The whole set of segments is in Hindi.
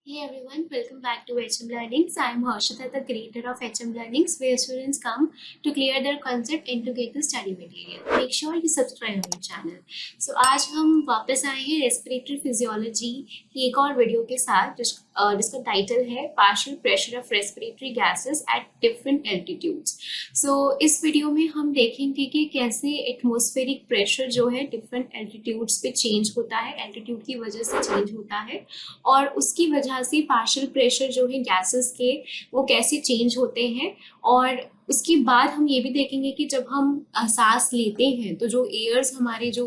Hey everyone, welcome back to HM Learnings. I am Harshita, the creator of HM Learnings, where students come to clear their concept and to get the study material. Make sure you subscribe our channel. So आज हम वापस आए हैं रेस्पिरेटरी फिजियोलॉजी की एक और वीडियो के साथ जिसका टाइटल है partial pressure of respiratory gases at different altitudes. So इस वीडियो में हम देखेंगे कि कैसे एटमॉस्फेरिक प्रेशर जो है डिफरेंट एल्टीट्यूड्स पे चेंज होता है, एल्टीट्यूड की वजह से चेंज होता है और उसकी वजह से पार्शियल प्रेशर जो है गैसेस के वो कैसे चेंज होते हैं। और उसके बाद हम ये भी देखेंगे कि जब हम सांस लेते हैं तो जो एयर्स हमारे जो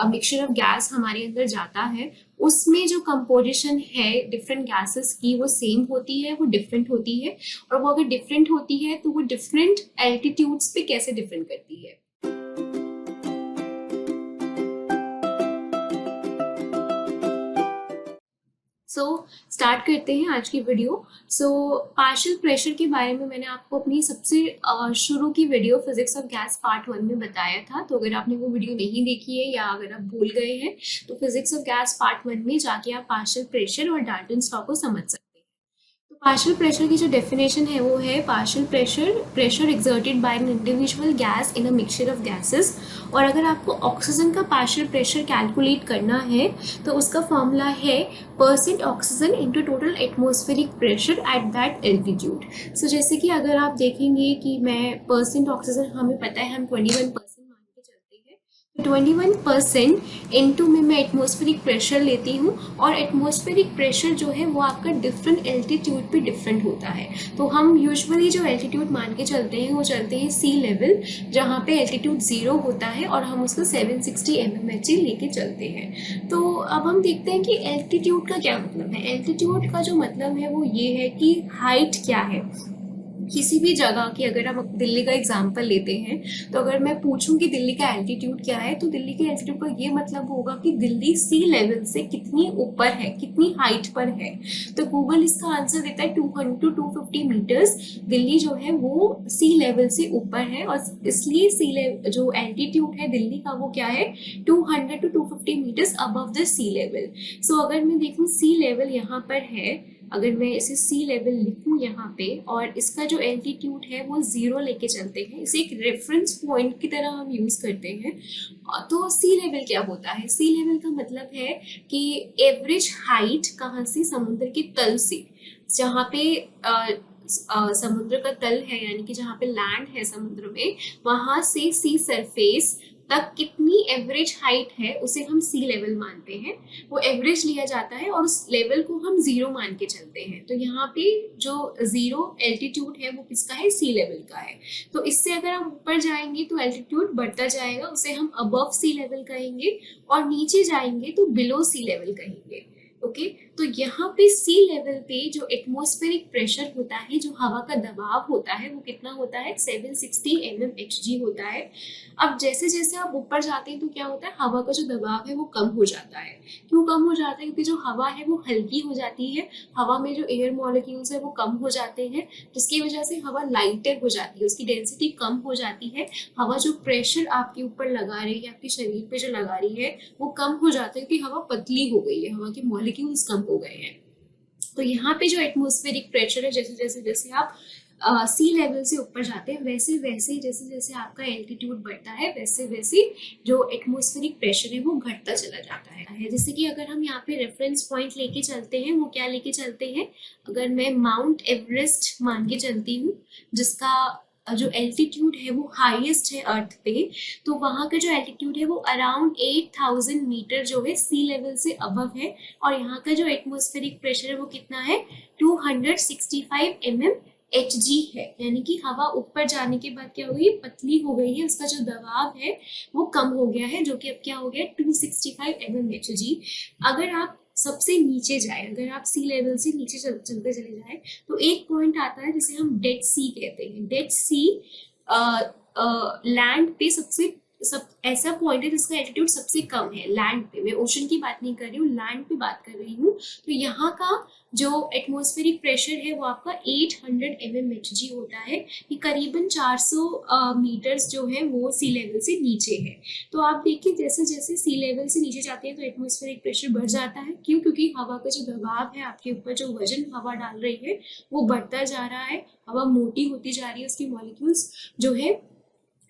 मिक्सचर ऑफ गैस हमारे अंदर जाता है उसमें जो कंपोजिशन है डिफरेंट गैसेस की वो सेम होती है, वो डिफरेंट होती है, और वो अगर डिफरेंट होती है तो वो डिफरेंट एल्टीट्यूड्स पे कैसे डिफरेंट करती है। सो स्टार्ट करते हैं आज की वीडियो। पार्शियल प्रेशर के बारे में मैंने आपको अपनी सबसे शुरू की video physics of gas part 1 में बताया था। तो अगर आपने वो वीडियो नहीं देखी है या अगर आप भूल गए हैं तो फिजिक्स ऑफ गैस पार्ट 1 में जाके आप पार्शियल प्रेशर और डाल्टन्स लॉ को समझ सकते हैं। तो पार्शियल प्रेशर की जो डेफिनेशन है वो है partial pressure exerted by an individual gas in a mixture of gases. और अगर आपको ऑक्सीजन का पार्शियल प्रेशर कैलकुलेट करना है तो उसका फॉर्मूला है percent oxygen into total atmospheric pressure at that altitude. So जैसे कि अगर आप देखेंगे कि मैं परसेंट ऑक्सीजन हमें पता है हम 21% मान के चलते हैं, तो 21% इंटू में मैं एटमॉस्फेरिक प्रेशर लेती हूँ और एटमॉस्फेरिक प्रेशर जो है वो आपका डिफरेंट एल्टीट्यूड पे डिफरेंट होता है। तो हम यूजुअली जो एल्टीट्यूड मान के चलते हैं वो चलते हैं सी लेवल, जहाँ पे एल्टीट्यूड 0 होता है और हम उसको 760 mmHg लेके चलते हैं। तो अब हम देखते हैं कि एल्टीट्यूड का क्या मतलब है। एल्टीट्यूड का जो मतलब है वो ये है कि हाइट क्या है किसी भी जगह की। अगर हम दिल्ली का एग्जाम्पल लेते हैं तो अगर मैं पूछूं कि दिल्ली का एल्टीट्यूड क्या है तो दिल्ली के एल्टीट्यूड का ये मतलब होगा कि दिल्ली सी लेवल से कितनी ऊपर है, कितनी हाइट पर है। तो गूगल इसका आंसर देता है 200 to 250 मीटर्स। दिल्ली जो है वो सी लेवल से ऊपर है और इसलिए सी लेवल जो एल्टीट्यूड है दिल्ली का वो क्या है 200 to 250 metres above the sea level. So अगर मैं देखूं सी लेवल यहाँ पर है, अगर मैं इसे सी लेवल लिखूं यहाँ पे और इसका जो एल्टीट्यूड है वो 0 लेके चलते हैं, इसे एक रेफरेंस पॉइंट की तरह हम यूज करते हैं। तो सी लेवल क्या होता है? सी लेवल का मतलब है कि एवरेज हाइट कहाँ से, समुद्र के तल से, जहाँ पे समुद्र का तल है यानी कि जहाँ पे लैंड है समुद्र में, वहां से सी सरफेस तक कितनी एवरेज हाइट है उसे हम सी लेवल मानते हैं। वो एवरेज लिया जाता है और उस लेवल को हम 0 मान के चलते हैं। तो यहाँ पे जो 0 एल्टीट्यूड है वो किसका है? सी लेवल का है। तो इससे अगर हम ऊपर जाएंगे तो एल्टीट्यूड बढ़ता जाएगा, उसे हम अबव सी लेवल कहेंगे, और नीचे जाएंगे तो बिलो सी लेवल कहेंगे। ओके, तो यहाँ पे सी लेवल पे जो एटमॉस्फेरिक प्रेशर होता है, जो हवा का दबाव होता है, वो कितना होता है? 760 mmHg होता है। अब जैसे जैसे आप ऊपर जाते हैं तो क्या होता है, हवा का जो दबाव है वो कम हो जाता है। क्यों कम हो जाता है? क्योंकि जो हवा है वो हल्की हो जाती है, हवा में जो एयर मॉलिक्यूल्स है वो कम हो जाते हैं, जिसकी वजह से हवा लाइटर हो जाती है, उसकी डेंसिटी कम हो जाती है। हवा जो प्रेशर आपके ऊपर लगा रही है, आपके शरीर पे जो लगा रही है, वो कम हो जाता है क्योंकि हवा पतली हो गई है, हवा के मॉलिक्यूल्स कम हो गए हैं। तो यहाँ पे जो एटमॉस्फेरिक प्रेशर है, जैसे जैसे जैसे आप सी लेवल से ऊपर जाते हैं वैसे वैसे जैसे जैसे आपका एल्टीट्यूड बढ़ता है वैसे वैसे जो एटमॉस्फेरिक प्रेशर है वो घटता चला जाता है। जैसे कि अगर हम यहाँ पे रेफरेंस पॉइंट लेके चलते हैं, वो क्या लेके चलते हैं? अगर मैं माउंट एवरेस्ट मान के चलती हूँ, जिसका जो एल्टीट्यूड है वो हाईएस्ट है अर्थ पे, तो वहां का जो एल्टीट्यूड है वो अराउंड 8000 मीटर जो है सी लेवल से अबव है। और यहाँ का जो एटमॉस्फेरिक प्रेशर है वो कितना है? 265 mmHg है। यानी कि हवा ऊपर जाने के बाद क्या हो गई? पतली हो गई है, उसका जो दबाव है वो कम हो गया है, जो कि अब क्या हो गया? 265 mmHg। अगर आप सबसे नीचे जाए, अगर आप सी लेवल से नीचे चलते चले जाए तो एक पॉइंट आता है जिसे हम डेड सी कहते हैं। डेड सी लैंड पे सबसे सब ऐसा पॉइंट है जिसका एल्टीट्यूड सबसे कम है लैंड पे, मैं ओशन की बात नहीं कर रही हूँ, लैंड पे बात कर रही हूँ। तो यहाँ का जो एटमॉस्फेरिक प्रेशर है वो आपका 800 mmHg होता है। ये करीबन 400 मीटर्स जो है वो सी लेवल से नीचे है। तो आप देखिए जैसे जैसे सी लेवल से नीचे जाते हैं तो एटमॉस्फेरिक प्रेशर बढ़ जाता है। क्यों? क्योंकि हवा का जो दबाव है आपके ऊपर, जो वजन हवा डाल रही है वो बढ़ता जा रहा है, हवा मोटी होती जा रही है, उसकी मॉलिक्यूल्स जो है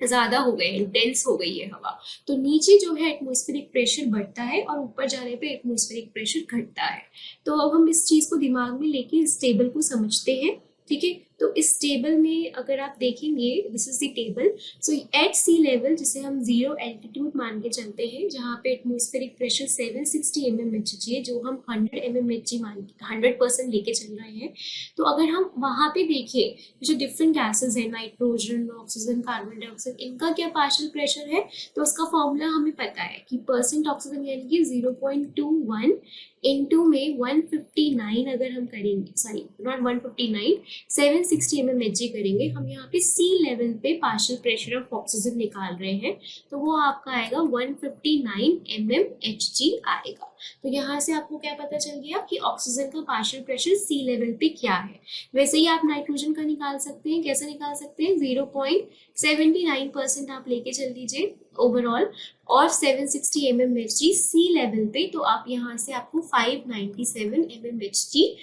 ज्यादा हो गए हैं, डेंस हो गई है हवा। तो नीचे जो है एटमॉस्फेरिक प्रेशर बढ़ता है और ऊपर जाने पे एटमॉस्फेरिक प्रेशर घटता है। तो अब हम इस चीज को दिमाग में लेके इस टेबल को समझते हैं। ठीक है, तो इस टेबल में अगर आप देखेंगे, this is the table. So at sea level, जिसे हम जीरो एल्टीट्यूड मान के चलते हैं, जहाँ पे एटमॉस्फेरिक प्रेशर 760 mmHg है, जो हम 100 mmHg मान 100% लेके चल रहे हैं। तो अगर हम वहां पे देखें जो डिफरेंट गैसेस है, नाइट्रोजन, ऑक्सीजन, कार्बन डाइऑक्साइड, इनका क्या पार्शियल प्रेशर है, तो उसका फॉर्मूला हमें पता है कि परसेंट ऑक्सीजन यानी कि 0.21 इनटू में 159 अगर हम करेंगे, सॉरी नॉट 159, 760 mmHg करेंगे, हम यहाँ पे सी लेवल पे पार्शियल प्रेशर ऑफ ऑक्सीजन निकाल रहे हैं, तो वो आपका आएगा 159 mmHg आएगा। तो यहाँ से आपको क्या पता चल गया कि ऑक्सीजन का पार्शियल प्रेशर सी लेवल पे क्या है। वैसे ही आप नाइट्रोजन का निकाल सकते हैं। कैसे निकाल सकते हैं? 0.79% आप लेके चल दीजिए ओवरऑल, और 760 mmHg सी लेवल पे, तो आप यहाँ से आपको 597 mmHg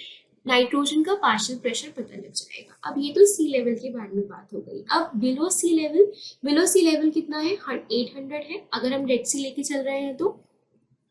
नाइट्रोजन का पार्शियल प्रेशर पता लग जाएगा। अब ये तो सी लेवल के बारे में बात हो गई। अब बिलो सी लेवल, बिलो सी लेवल कितना है? 800 है। अगर हम डेड सी लेके चल रहे हैं तो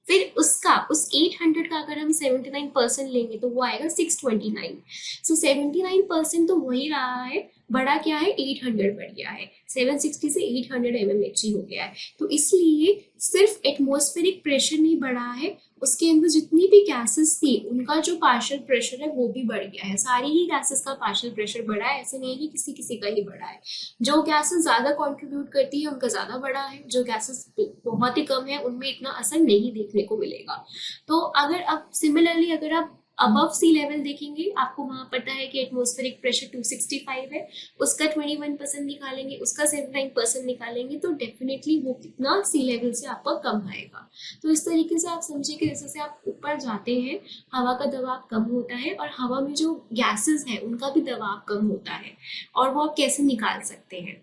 फिर उसका, उस 800 का अगर हम 79% लेंगे तो वो आएगा 629। सो 79% तो वही रहा है, बड़ा क्या है? 800 बढ़ गया है, 760 से 800 mmHg हो गया है। तो इसलिए सिर्फ एटमॉस्फेरिक प्रेशर नहीं बढ़ा है, उसके अंदर जितनी भी गैसेस थी उनका जो पार्शियल प्रेशर है वो भी बढ़ गया है। सारी ही गैसेस का पार्शियल प्रेशर बढ़ा है, ऐसे नहीं है कि किसी किसी का ही बढ़ा है। जो गैसेस ज्यादा कंट्रीब्यूट करती है उनका ज्यादा बढ़ा है, जो गैसेस बहुत ही कम है उनमें इतना असर नहीं देखने को मिलेगा। तो अगर अब सिमिलरली अगर आप अबव सी लेवल देखेंगे, आपको वहां पता है कि एटमॉस्फेरिक प्रेशर 265 है, उसका 21% निकालेंगे, उसका 79% निकालेंगे, तो डेफिनेटली वो कितना सी लेवल से आपका कम आएगा। तो इस तरीके से आप समझिए कि जैसे जैसे आप ऊपर जाते हैं हवा का दबाव कम होता है और हवा में जो गैसेस है उनका भी दबाव कम होता है, और वो आप कैसे निकाल सकते हैं।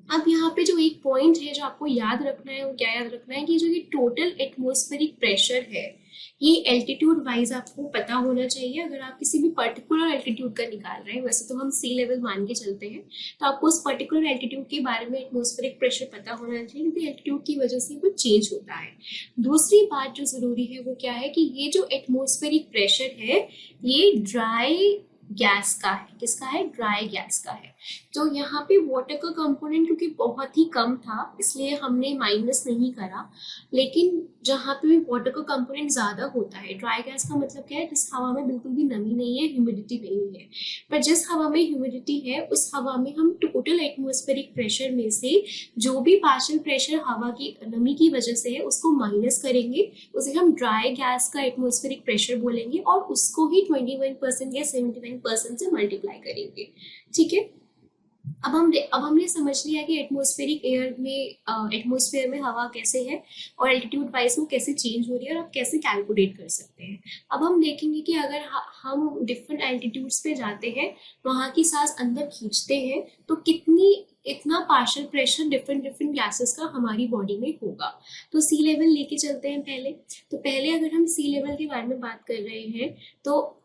अब यहाँ पे जो एक पॉइंट है जो आपको याद रखना है, वो क्या याद रखना है कि जो ये टोटल एटमॉस्फेरिक प्रेशर है ये एल्टीट्यूड वाइज आपको पता होना चाहिए। अगर आप किसी भी पर्टिकुलर एल्टीट्यूड का निकाल रहे हैं, वैसे तो हम सी लेवल मान के चलते हैं, तो आपको उस पर्टिकुलर एल्टीट्यूड के बारे में एटमॉस्फेरिक प्रेशर पता होना चाहिए, क्योंकि एल्टीट्यूड की वजह से वो चेंज होता है। दूसरी बात जो जरूरी है वो क्या है कि ये जो एटमॉस्फेरिक प्रेशर है ये ड्राई गैस का है। किसका है? ड्राई गैस का है। तो यहाँ पे वाटर का कंपोनेंट क्योंकि बहुत ही कम था इसलिए हमने माइनस नहीं करा, लेकिन जहाँ पे भी वाटर का कंपोनेंट ज्यादा होता है, ड्राई गैस का मतलब क्या है? जिस हवा में बिल्कुल भी नमी नहीं है, ह्यूमिडिटी नहीं है, पर जिस हवा में ह्यूमिडिटी है उस हवा में हम टोटल एटमॉस्फेरिक प्रेशर में से जो भी पार्शियल प्रेशर हवा की नमी की वजह से है उसको माइनस करेंगे, उसे हम ड्राई गैस का एटमॉस्फेरिक प्रेशर बोलेंगे, और उसको ही 21% या 79% से मल्टीप्लाई करेंगे। ठीक है, अब हमने समझ लिया कि एटमॉस्फेरिक एयर में, एटमॉस्फेयर में हवा कैसे है और एल्टीट्यूड वाइज वो कैसे चेंज हो रही है और आप कैसे कैलकुलेट कर सकते हैं। अब हम देखेंगे कि अगर हम डिफरेंट एल्टीट्यूड्स पे जाते हैं, वहाँ की सांस अंदर खींचते हैं, तो इतना partial pressure different different gases का हमारी बॉडी में होगा। तो सी लेवल लेके चलते हैं पहले। तो पहले अगर हम सी लेवल के बारे में बात कर रहे हैं तो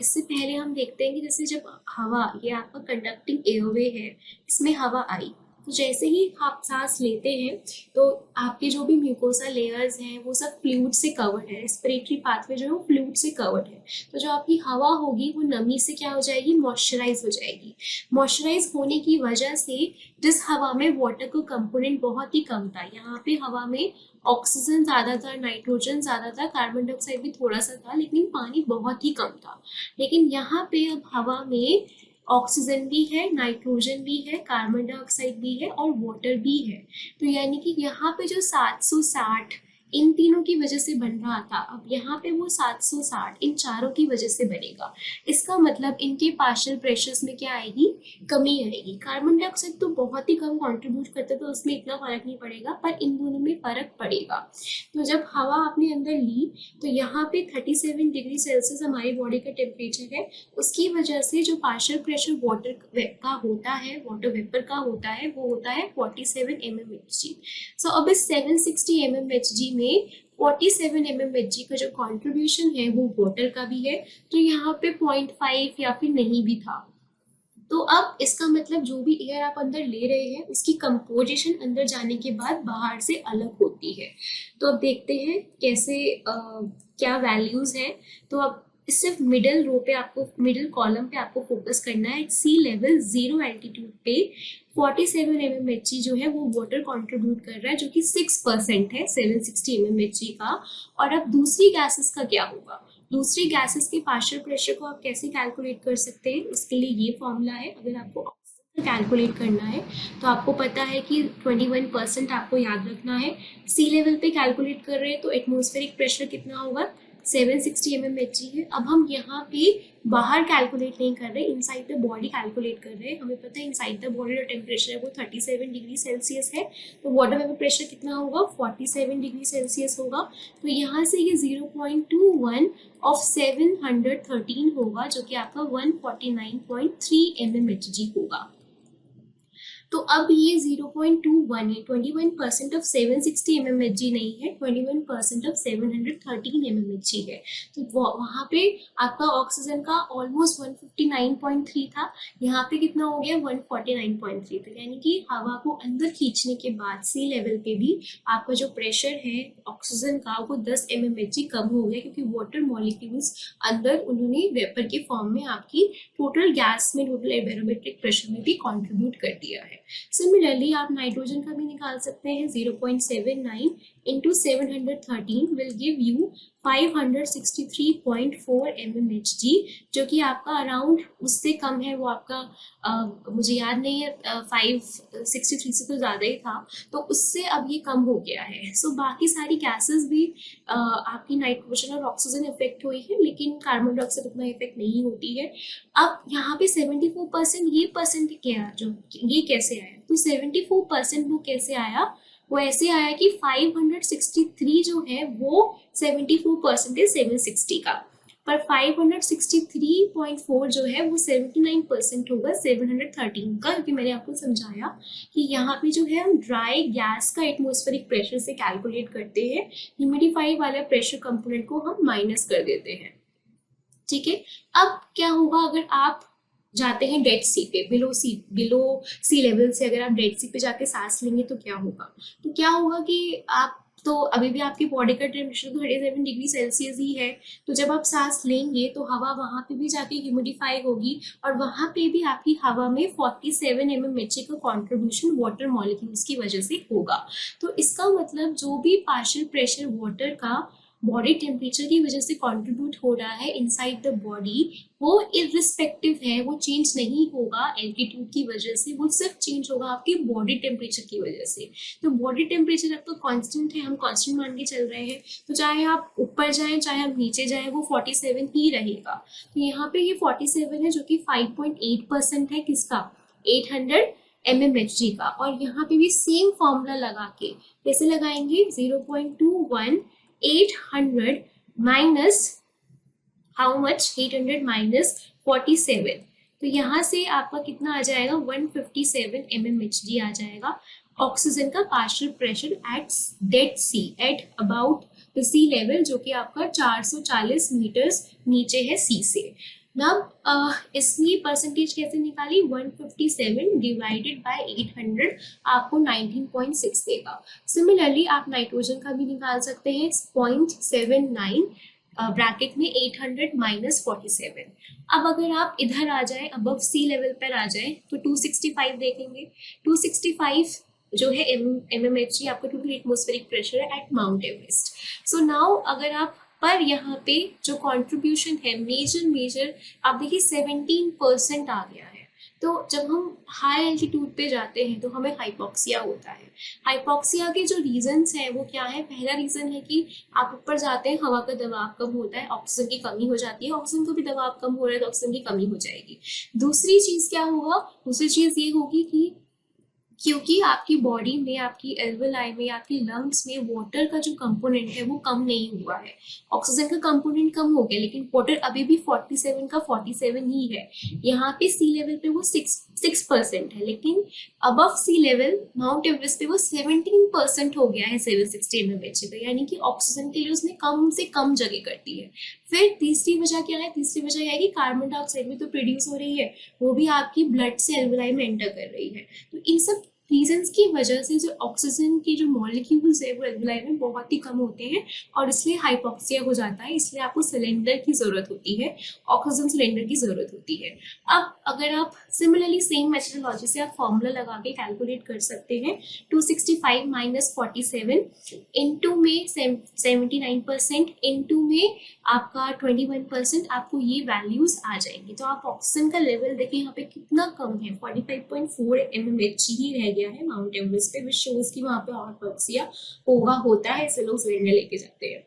इससे पहले हम देखते हैं कि जैसे जब हवा, ये आपका कंडक्टिंग एयरवे है, इसमें हवा आई, तो जैसे ही आप सांस लेते हैं तो आपके जो भी म्यूकोसा लेयर्स हैं वो सब फ्लूइड से कवर्ड है, रेस्पिरेटरी पाथवे जो है वो फ्लूइड से कवर्ड है। तो जो आपकी हवा होगी वो नमी से क्या हो जाएगी? मॉइस्चराइज हो जाएगी। मॉइस्चराइज होने की वजह से जिस हवा में वाटर का कंपोनेंट बहुत ही कम था, यहाँ पे हवा में ऑक्सीजन ज्यादा था, नाइट्रोजन ज्यादा था, कार्बन डाइऑक्साइड भी थोड़ा सा था, लेकिन पानी बहुत ही कम था। लेकिन यहाँ पे अब हवा में ऑक्सीजन भी है, नाइट्रोजन भी है, कार्बन डाइऑक्साइड भी है और वाटर भी है। तो यानी कि यहाँ पे जो 760 इन तीनों की वजह से बन रहा था, अब यहाँ पे वो 760 इन चारों की वजह से बनेगा। इसका मतलब इनके पार्शियल प्रेशर्स में क्या आएगी, कमी आएगी। कार्बन डाइऑक्साइड तो बहुत ही कम कंट्रीब्यूट करता है तो उसमें इतना फर्क नहीं पड़ेगा, पर इन दोनों में फर्क पड़ेगा। तो जब हवा आपने अंदर ली तो यहाँ पे 37 डिग्री सेल्सियस हमारी बॉडी का टेम्परेचर है, उसकी वजह से जो पार्शियल प्रेशर वाटर का होता है, वाटर वेपर का होता है, वो होता है 47 mmHg। सो अब इस 760 mmHg में 47 mmHg का जो कॉन्ट्रीब्यूशन है वो वाटर का भी है, तो यहाँ पे 0.5 या फिर नहीं भी था। तो अब इसका मतलब जो भी एयर आप अंदर ले रहे हैं उसकी कंपोजिशन अंदर जाने के बाद बाहर से अलग होती है। तो अब देखते हैं कैसे क्या वैल्यूज हैं। तो अब सिर्फ मिडिल रो पे आपको, मिडिल कॉलम पे आपको फोकस करना है। सी लेवल 0 एल्टीट्यूड पे 47 mmHg जो है वो वाटर कंट्रीब्यूट कर रहा है, जो कि 6% है 760 mmHg का। और अब दूसरी गैसेस का क्या होगा, दूसरी गैसेस के पार्शियल प्रेशर को आप कैसे कैलकुलेट कर सकते हैं, उसके लिए ये फॉर्मूला है। अगर आपको ऑक्सीजन कैलकुलेट करना है तो आपको पता है कि 21% आपको याद रखना है। सी लेवल पे कैलकुलेट कर रहे हैं तो एटमॉस्फेरिक प्रेशर कितना होगा, 760 mmHg है। अब हम यहाँ पे बाहर कैलकुलेट नहीं कर रहे, इनसाइड द बॉडी कैलकुलेट कर रहे हैं। हमें पता है इनसाइड द बॉडी जो टेम्परेचर है वो 37 डिग्री सेल्सियस है, तो वाटर वेपर प्रेशर कितना होगा, 47 डिग्री सेल्सियस होगा। तो यहाँ से ये 0.21 ऑफ 713 होगा, जो कि आपका 149.3 mmHg होगा। तो अब ये 0.21 है, 21% ऑफ 760 mmHg नहीं है, 21% ऑफ 713 mmHg है। तो वहाँ पे आपका ऑक्सीजन का ऑलमोस्ट 159.3 था, यहाँ पे कितना हो गया 149.3। तो यानी कि हवा को अंदर खींचने के बाद सी लेवल पे भी आपका जो प्रेशर है ऑक्सीजन का वो 10 mmHg कम हो गया, क्योंकि वाटर मॉलिक्यूल्स अंदर उन्होंने वेपर के फॉर्म में आपकी टोटल गैस में, टोटल बैरोमेट्रिक प्रेशर में भी कॉन्ट्रीब्यूट कर दिया है। सिमिलरली आप नाइट्रोजन का भी निकाल सकते हैं। 0.79 into 713 will give you 563.4 mmHg, जो कि आपका अराउंड उससे कम है, वो आपका मुझे याद नहीं है, 563 से तो ज़्यादा ही था, तो उससे अब ये कम हो गया है। सो बाकी सारी गैसेस भी आपकी नाइट्रोजन और ऑक्सीजन इफेक्ट हुई है, लेकिन कार्बन डाइऑक्साइड उतना इफेक्ट नहीं होती है। अब यहाँ पे 74% ये परसेंट क्या, जो ये कैसे आया, तो 74% वो कैसे आया, वो ऐसे आया कि 563 जो है वो 74% है 760 का, पर 563.4 जो है वो 79% होगा 713 का, क्योंकि मैंने आपको समझाया कि यहाँ पे जो है हम ड्राई गैस का एटमॉस्फेरिक प्रेशर से कैलकुलेट करते हैं, ह्यूमिडिफाई वाला प्रेशर कंपोनेंट को हम माइनस कर देते हैं। ठीक है, अब क्या होगा अगर आप जाते हैं डेड सी पे, बिलो सी लेवल से अगर आप डेड सी पे जाके सांस लेंगे तो क्या होगा, तो क्या होगा कि आप तो अभी भी आपकी बॉडी का टेम्परेचर तो 37 डिग्री सेल्सियस ही है, तो जब आप सांस लेंगे तो हवा वहां पे भी जाके ह्यूमिडिफाई होगी, और वहां पे भी आपकी हवा में 47 mmHg का कॉन्ट्रीब्यूशन वाटर मॉलिक्यूल्स की वजह से होगा। तो इसका मतलब जो भी पार्शियल प्रेशर वाटर का बॉडी टेम्परेचर की वजह से कंट्रीब्यूट हो रहा है इनसाइड द बॉडी, वो इररिस्पेक्टिव है, वो चेंज नहीं होगा एल्टीट्यूड की वजह से, वो सिर्फ चेंज होगा आपके बॉडी टेम्परेचर की वजह से। तो बॉडी टेम्परेचर आपका कांस्टेंट है, हम कांस्टेंट मान के चल रहे हैं, तो चाहे आप ऊपर जाएं चाहे आप नीचे जाएं वो 47 ही रहेगा। तो यहाँ पे ये 47 है जो कि 5.8% है किसका, 800 mmHg का। और यहाँ पे भी सेम फॉर्मूला लगा के कैसे लगाएंगे, 0.21 800 माइनस हाउ मच, 800 माइनस 47, तो यहाँ से आपका कितना आ जाएगा 157 mmHg आ जाएगा ऑक्सीजन का partial pressure at Dead Sea, at about the sea level, जो कि आपका 440 मीटर्स नीचे है सी से। अब इसकी परसेंटेज कैसे निकाली, 157 डिवाइडेड बाय 800 आपको 19.6 देगा। सिमिलरली आप नाइट्रोजन का भी निकाल सकते हैं, 0.79 ब्रैकेट में 800 माइनस 47। अब अगर आप इधर आ जाए, अबव सी लेवल पर आ जाए तो 265 देखेंगे। 265 जो है mmHg आपका टोटल एटमॉस्फेरिक प्रेशर है at Mount Everest. So now अगर आप, पर यहाँ पे जो कंट्रीब्यूशन है मेजर आप देखिए 17% आ गया है। तो जब हम हाई एल्टीट्यूड पे जाते हैं तो हमें हाइपोक्सिया होता है। हाइपोक्सिया के जो रीजंस है वो क्या है? पहला रीजन है कि आप ऊपर जाते हैं, हवा का दबाव कम होता है, ऑक्सीजन की कमी हो जाती है, ऑक्सीजन का भी दबाव कम हो रहा है तो ऑक्सीजन की कमी हो जाएगी। दूसरी चीज क्या होगा? दूसरी चीज ये होगी कि क्योंकि आपकी बॉडी में, आपकी एल्वेलाई में, आपकी लंग्स में वाटर का जो कंपोनेंट है वो कम नहीं हुआ है। ऑक्सीजन का कंपोनेंट कम हो गया लेकिन वाटर अभी भी 47 का 47 ही है। यहाँ पे सी लेवल पे वो 6% है, लेकिन above sea level mount Everest पे वो 17% हो गया है 760 mmHg पे, यानी कि ऑक्सीजन के लिए उसने कम से कम जगह करती है। फिर तीसरी वजह क्या है? तीसरी वजह यह है कि कार्बन डाइऑक्साइड भी तो प्रोड्यूस हो रही है, वो भी आपकी ब्लड से एल्वेलाई में एंटर कर रही है। तो इन सब रीजंस की वजह से जो ऑक्सीजन के जो मॉलिक्यूल्स है वो एल्वेलाई में बहुत ही कम होते हैं और इसलिए हाइपोक्सिया हो जाता है। इसलिए आपको सिलेंडर की जरूरत होती है, ऑक्सीजन सिलेंडर की जरूरत होती है। अब अगर आप सिमिलरली सेम मेथडोलॉजी से आप फॉर्मूला लगा के कैलकुलेट कर सकते हैं, 265 माइनस 47 इनटू में 79% इनटू में आपका 21%, आपको ये वैल्यूज आ जाएंगी। तो आप ऑक्सीजन का लेवल देखिए यहाँ पे कितना कम है, 45.4 mmHg ही रह गया है माउंट एवरेस्ट पे, विच शोज कि वहां पे हाइपोक्सिया होता है, इससे लोग सिलेंडर लेके जाते हैं।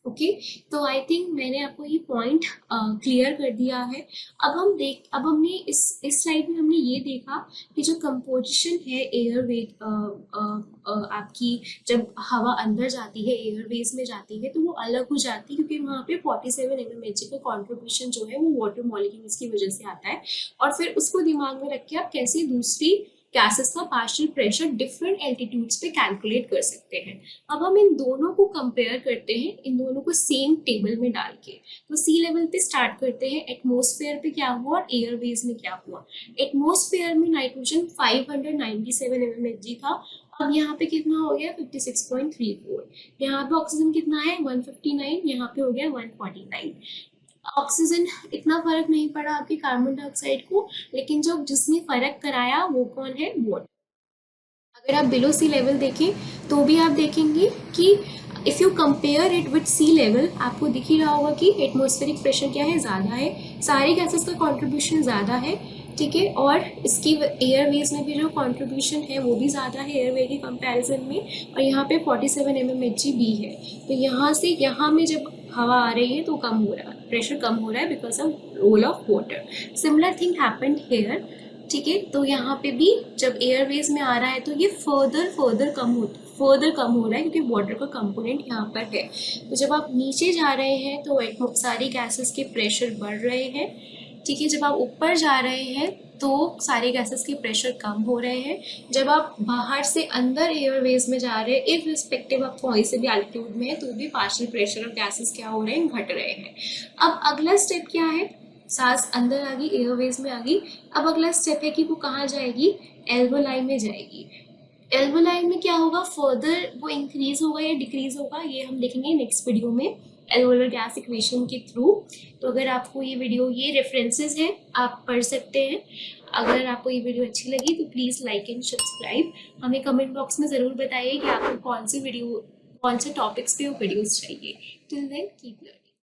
ओके, तो आई थिंक मैंने आपको ये पॉइंट क्लियर कर दिया है। अब हमने इस स्लाइड में हमने ये देखा कि जो कंपोजिशन है एयर वेट आपकी, जब हवा अंदर जाती है, एयरवेज में जाती है, तो वो अलग हो जाती है क्योंकि वहाँ पे 47 mmHg का कॉन्ट्रीब्यूशन जो है वो वाटर मॉलिक्यूल्स की वजह से आता है। और फिर उसको दिमाग में रख के आप कैसे दूसरी गैसेस का पार्शियल प्रेशर डिफरेंट एल्टीट्यूड्स पे कैलकुलेट कर सकते हैं। अब हम इन दोनों को कंपेयर करते हैं, इन दोनों को सेम टेबल में डाल के। तो सी लेवल पे स्टार्ट करते हैं, एटमॉस्फेयर पे क्या हुआ और एयरवेज में क्या हुआ। एटमॉस्फेयर में नाइट्रोजन 597 mmHg था, अब यहाँ पे कितना हो गया 56.34। यहाँ पे ऑक्सीजन कितना है 159, यहाँ पे हो गया 149। ऑक्सीजन इतना फर्क नहीं पड़ा आपके कार्बन डाइऑक्साइड को, लेकिन जो जिसने फर्क कराया वो कौन है? वाटर। अगर आप बिलो सी लेवल देखें तो भी आप देखेंगे कि if you compare it with sea level, आपको दिख ही रहा होगा कि एटमॉस्फेरिक प्रेशर क्या है, ज़्यादा है, सारी गैसेस का कॉन्ट्रीब्यूशन ज़्यादा है, ठीक है। और इसकी एयरवेज में भी जो कॉन्ट्रीब्यूशन है वो भी ज़्यादा है एयरवे के कंपैरिजन में, और यहाँ पे 47 mmHg भी है। तो यहाँ से यहाँ में जब हवा आ रही है तो कम हो रहा है, प्रेशर कम हो रहा है because of role of water. Similar thing happened here, ठीक है। तो यहाँ पे भी जब एयरवेज में आ रहा है तो ये फर्दर कम हो रहा है क्योंकि वाटर का कंपोनेंट यहाँ पर है। तो जब आप नीचे जा रहे हैं तो सारी गैसेस के प्रेशर बढ़ रहे हैं, ठीक है। जब आप ऊपर जा रहे हैं तो सारे गैसेस के प्रेशर कम हो रहे हैं। जब आप बाहर से अंदर एयरवेज में जा रहे हैं, इफ रिस्पेक्टिव आप कोई से भी एल्टीट्यूड में है, तो भी पार्शियल प्रेशर और गैसेस क्या हो रहे हैं, घट रहे हैं। अब अगला स्टेप क्या है? सांस अंदर आ गई, एयरवेज में आ गई। अब अगला स्टेप है कि वो कहाँ जाएगी? एल्वोलाई में जाएगी। एल्वोलाई में क्या होगा? फर्दर वो इंक्रीज होगा या डिक्रीज होगा, ये हम देखेंगे नेक्स्ट वीडियो में एल्वोलर गैस इक्वेशन के थ्रू। तो अगर आपको ये वीडियो, ये रेफरेंसेस हैं, आप पढ़ सकते हैं। अगर आपको ये वीडियो अच्छी लगी तो प्लीज़ लाइक एंड सब्सक्राइब। हमें कमेंट बॉक्स में ज़रूर बताइए कि आपको कौन से टॉपिक्स पे वो वीडियोस चाहिए। Till then keep learning.